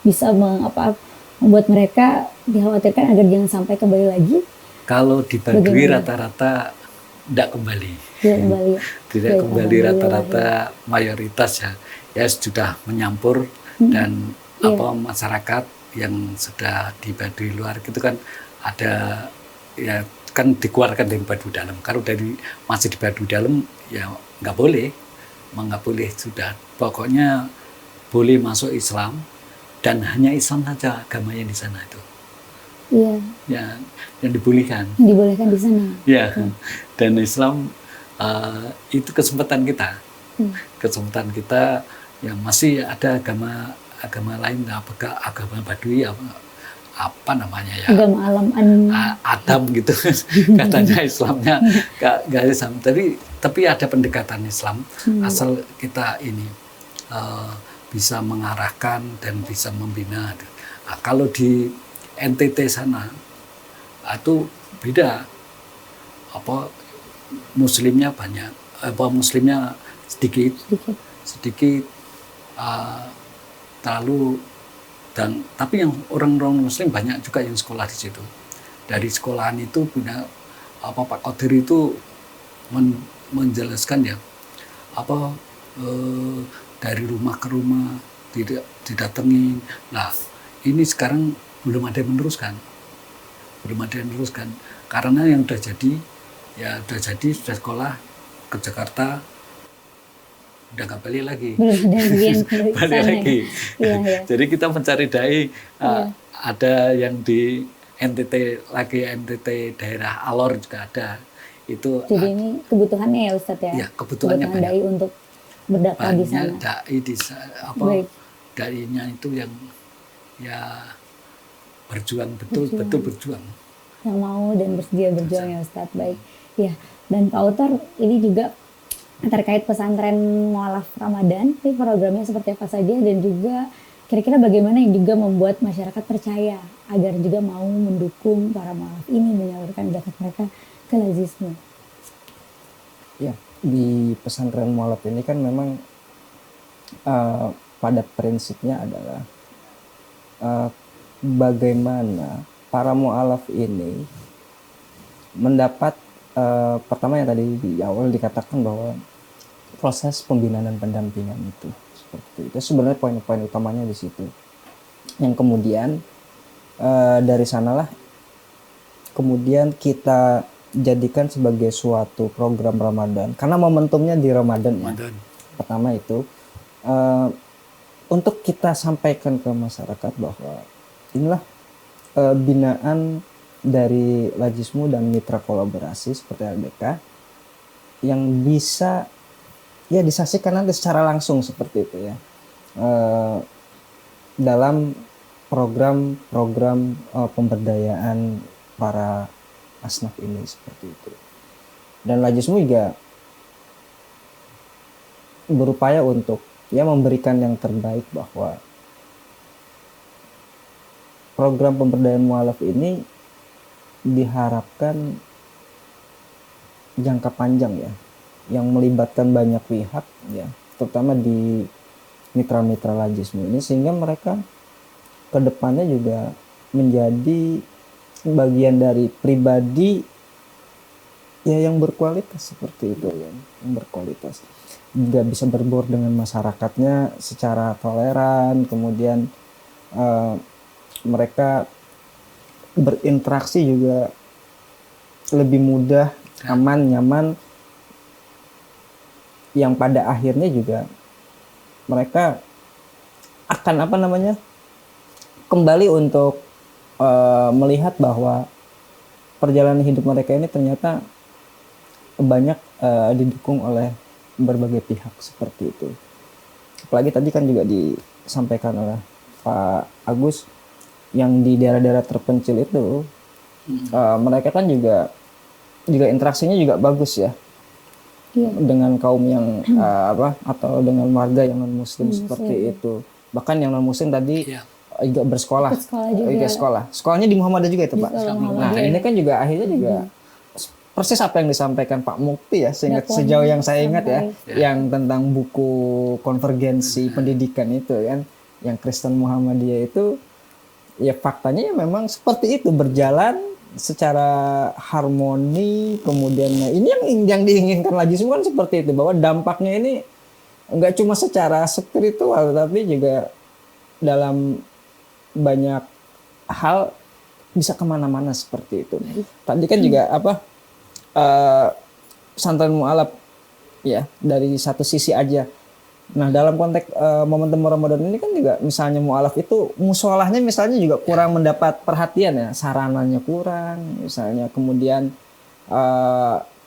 bisa membuat mereka dikhawatirkan agar jangan sampai kembali lagi.
Kalau di Baduy rata-rata tidak kembali. Tidak kembali rata-rata mayoritas ya sudah menyampur dan masyarakat yang sudah di Baduy luar itu kan ada ya kan dikeluarkan dari Baduy dalam. Kalau masih di Baduy dalam ya nggak boleh sudah. Pokoknya boleh masuk Islam dan hanya Islam saja agamanya di sana itu.
Iya.
Ya, yang dibolehkan.
Dibolehkan di sana.
Ya, dan Islam itu kesempatan kita. Kesempatan kita yang masih ada agama lain, agama Baduy apa namanya ya?
Agama alam
Adam gitu katanya Islamnya nggak Islam. Tapi ada pendekatan Islam asal kita ini bisa mengarahkan dan bisa membina. Kalau di NTT sana itu beda, muslimnya banyak Muslimnya sedikit,
sedikit.
sedikit terlalu, dan tapi yang orang-orang Muslim banyak juga yang sekolah di situ. Dari sekolahan itu punya Pak Qadir itu menjelaskan ya dari rumah ke rumah tidak didatengin. Nah ini sekarang belum ada yang meneruskan, karena yang sudah jadi sudah sekolah ke Jakarta, udah nggak balik lagi.
Belum ada yang
Balik lagi.
Iya, iya.
Jadi kita mencari dai, ada yang di NTT lagi, NTT daerah Alor juga ada. Itu
Jadi ini kebutuhannya ya Ustadz ya?
Ya, kebutuhannya banyak.
dai untuk berdakwah di sana.
Banyak dai di
Baik.
dainya itu yang ya berjuang, betul berjuang.
Yang mau dan bersedia berjuang ya Ustadz. Baik. Ya, dan Pak Utor ini juga terkait pesantren mualaf Ramadan, ini programnya seperti apa saja, dan juga kira-kira bagaimana yang juga membuat masyarakat percaya agar juga mau mendukung para mualaf ini menyalurkan zakat mereka ke lazisme.
Ya, di pesantren mualaf ini kan memang pada prinsipnya adalah bagaimana para mualaf ini mendapat pertama yang tadi di awal dikatakan bahwa proses pembinaan dan pendampingan itu seperti itu sebenarnya poin-poin utamanya di situ. Yang kemudian dari sanalah kemudian kita jadikan sebagai suatu program Ramadan karena momentumnya di Ramadan. Ya. Pertama itu untuk kita sampaikan ke masyarakat bahwa inilah binaan dari Lajismu dan mitra kolaborasi seperti LDK yang bisa ya disaksikan nanti secara langsung seperti itu ya dalam program-program pemberdayaan para asnaf ini seperti itu. Dan Lajismu juga berupaya untuk ya memberikan yang terbaik bahwa program pemberdayaan mualaf ini diharapkan jangka panjang ya, yang melibatkan banyak pihak ya, terutama di mitra-mitra Lajismu ini sehingga mereka kedepannya juga menjadi bagian dari pribadi ya yang berkualitas seperti itu ya, yang berkualitas juga bisa berbaur dengan masyarakatnya secara toleran, kemudian mereka berinteraksi juga lebih mudah, aman, nyaman, yang pada akhirnya juga mereka akan kembali untuk melihat bahwa perjalanan hidup mereka ini ternyata banyak didukung oleh berbagai pihak seperti itu. Apalagi tadi kan juga disampaikan oleh Pak Agus yang di daerah-daerah terpencil itu mereka kan juga interaksinya juga bagus ya. Iya. Dengan kaum yang atau dengan warga yang non muslim seperti itu. Bahkan yang non muslim tadi juga bersekolah. Sekolahnya di Muhammadiyah juga itu Pak. Nah ini kan juga akhirnya juga persis apa yang disampaikan Pak Mukti ya, sejauh yang saya ingat ya, yang tentang buku konvergensi pendidikan itu kan, yang Kristen Muhammadiyah itu ya faktanya ya memang seperti itu, berjalan secara harmoni. Kemudian ini yang diinginkan lagi semua kan seperti itu, bahwa dampaknya ini enggak cuma secara spiritual tapi juga dalam banyak hal bisa kemana-mana seperti itu. Tadi kan juga pesantren mualaf ya dari satu sisi aja. Nah dalam konteks momentum Ramadan ini kan juga misalnya mualaf itu musholahnya misalnya juga kurang mendapat perhatian ya, sarananya kurang misalnya, kemudian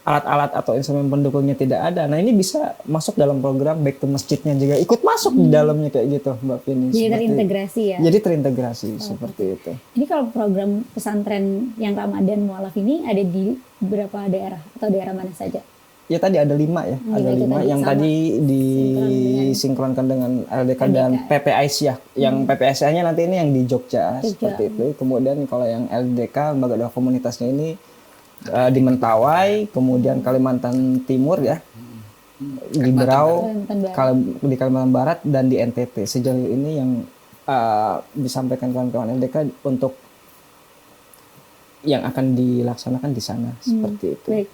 alat-alat atau instrumen pendukungnya tidak ada. Nah ini bisa masuk dalam program back to masjidnya juga ikut masuk di dalamnya kayak gitu Mbak Vini.
Jadi terintegrasi ya? Jadi
terintegrasi seperti itu.
Ini kalau program pesantren yang Ramadan mualaf ini ada di beberapa daerah atau daerah mana saja?
Ya tadi ada 5 ya, ada 5 yang tadi disinkronkan dengan LDK dan PPAISYah. Yang PPAISYah-nya nanti ini yang di Jogja seperti itu. Kemudian kalau yang LDK lembaga dakwah komunitasnya ini di Mentawai, kemudian Kalimantan Timur ya. di Berau,
Kalimantan Barat.
di Kalimantan Barat dan di NTT. Sejauh ini yang disampaikan kawan-kawan LDK untuk yang akan dilaksanakan di sana seperti itu.
Baik,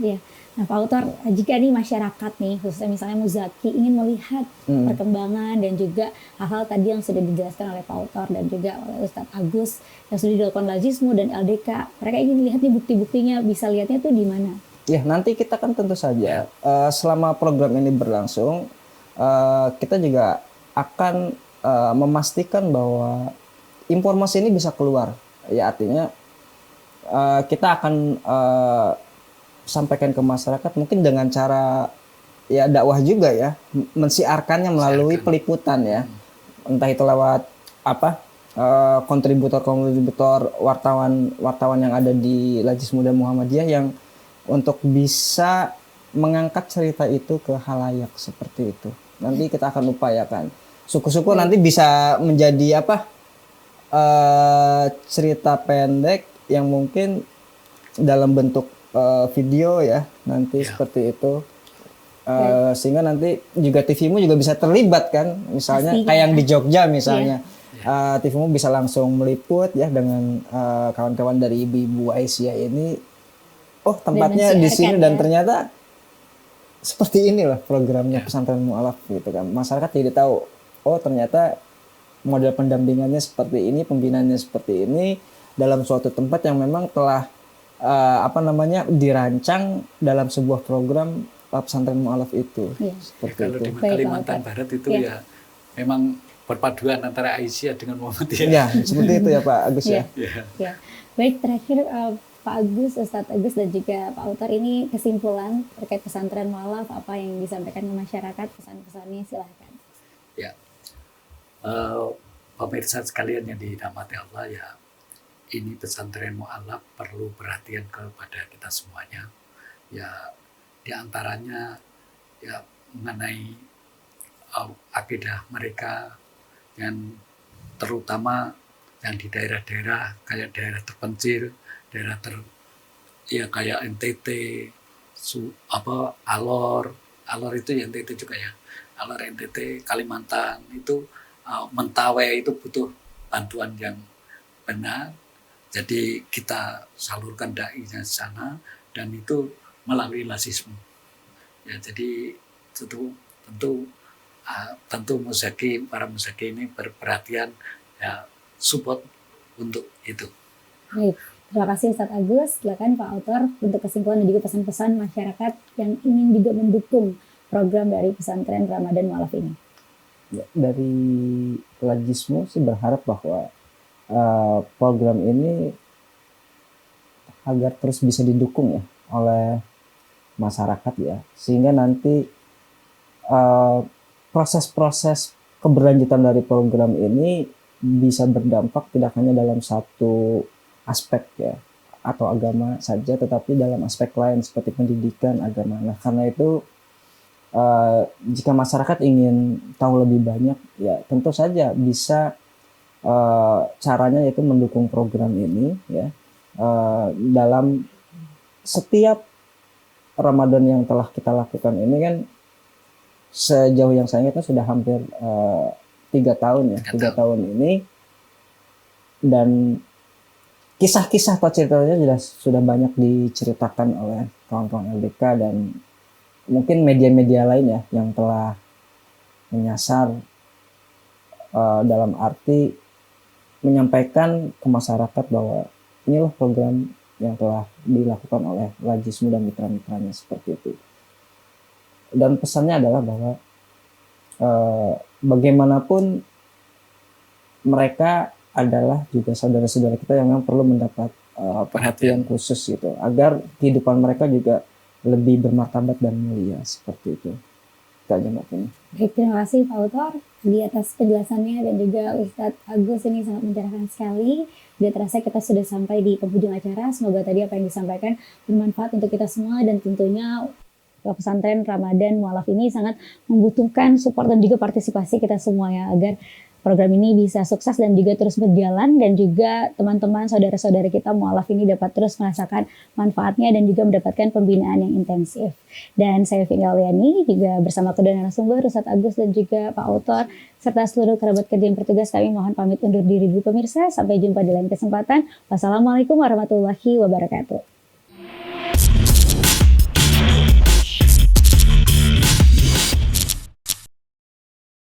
ya. Nah, Pak Autor, jika nih masyarakat nih, khususnya misalnya Muzaki ingin melihat perkembangan dan juga hal-hal tadi yang sudah dijelaskan oleh Pak Autor dan juga oleh Ustadz Agus yang sudah dilakukan Lazismu dan LDK, mereka ingin lihat nih bukti-buktinya, bisa lihatnya tuh di mana?
Ya, nanti kita kan tentu saja selama program ini berlangsung, kita juga akan memastikan bahwa informasi ini bisa keluar. Ya, artinya kita akan sampaikan ke masyarakat mungkin dengan cara ya dakwah juga ya, mensiarkannya melalui peliputan ya, entah itu lewat apa kontributor wartawan yang ada di Lajis Muda Muhammadiyah yang untuk bisa mengangkat cerita itu ke halayak seperti itu. Nanti kita akan upayakan. Syukur-syukur nanti bisa menjadi cerita pendek yang mungkin dalam bentuk video ya nanti seperti itu. Sehingga nanti juga TV-mu juga bisa terlibat kan, misalnya
pastinya,
kayak yang di Jogja misalnya. TV-mu bisa langsung meliput ya dengan kawan-kawan dari ibu-ibu Aisyah ini. Oh, tempatnya di sini dan ternyata seperti inilah programnya pesantren mu'alaf gitu kan. Masyarakat tidak tahu, oh ternyata model pendampingannya seperti ini, pembinaannya seperti ini dalam suatu tempat yang memang telah dirancang dalam sebuah program pesantren mu'alaf itu. Seperti
kalau
itu.
di Kalimantan Barat itu ya memang perpaduan antara Aisyah dengan Muhammadiyah.
Ya, seperti itu ya Pak Agus ya.
Ya. Baik, terakhir Pak Agus, Ustadz Agus dan juga Pak Autor, ini kesimpulan terkait pesantren mu'alaf, apa yang disampaikan ke masyarakat, pesan-pesannya silahkan.
Ya, pemirsa sekalian yang dirahmati Allah ya, ini pesantren mu'alaf perlu perhatian kepada kita semuanya. Ya, diantaranya ya mengenai akidah mereka yang terutama yang di daerah-daerah kayak daerah terpencil, daerah kayak NTT, Alor itu ya NTT juga ya, Alor NTT, Kalimantan itu Mentawai itu butuh bantuan yang benar. Jadi kita salurkan dai-nya di sana dan itu melalui Lazismu. Ya, jadi tentu Muzaki, para Muzaki ini berperhatian ya, support untuk itu.
Baik, terima kasih Ustadz Agus. Silakan Pak Autor untuk kesimpulan dan juga pesan-pesan masyarakat yang ingin juga mendukung program dari pesantren Ramadan Mu'alaf ini.
Ya, dari Lajismu sih berharap bahwa program ini agar terus bisa didukung ya oleh masyarakat ya, sehingga nanti proses-proses keberlanjutan dari program ini bisa berdampak tidak hanya dalam satu aspek ya atau agama saja, tetapi dalam aspek lain seperti pendidikan agama. Nah, karena itu jika masyarakat ingin tahu lebih banyak ya tentu saja bisa caranya yaitu mendukung program ini ya dalam setiap Ramadan yang telah kita lakukan ini kan sejauh yang saya ingat sudah hampir 3 tahun ya, 3 tahun ini, dan kisah-kisah atau ceritanya sudah banyak diceritakan oleh kawan-kawan LDK dan mungkin media-media lain ya yang telah menyasar dalam arti menyampaikan ke masyarakat bahwa inilah program yang telah dilakukan oleh Lajismu dan mitra-mitranya seperti itu. Dan pesannya adalah bahwa bagaimanapun mereka adalah juga saudara-saudara kita yang memang perlu mendapat perhatian khusus gitu, agar kehidupan mereka juga lebih bermartabat dan mulia seperti itu. Kita aja Mbak Feni.
Baik, terima kasih Pak Autor di atas penjelasannya dan juga Ustadz Agus, ini sangat mencerahkan sekali. Tidak terasa kita sudah sampai di penghujung acara. Semoga tadi apa yang disampaikan bermanfaat untuk kita semua dan tentunya pesantren Ramadan Mu'alaf ini sangat membutuhkan support dan juga partisipasi kita semua ya, agar program ini bisa sukses dan juga terus berjalan, dan juga teman-teman saudara-saudara kita mualaf ini dapat terus merasakan manfaatnya dan juga mendapatkan pembinaan yang intensif. Dan saya Vini Auliani juga bersama kedua narasumber Ustadz Agus dan juga Pak Autor serta seluruh kerabat kerja yang bertugas, kami mohon pamit undur diri dulu pemirsa. Sampai jumpa di lain kesempatan. Wassalamualaikum warahmatullahi wabarakatuh.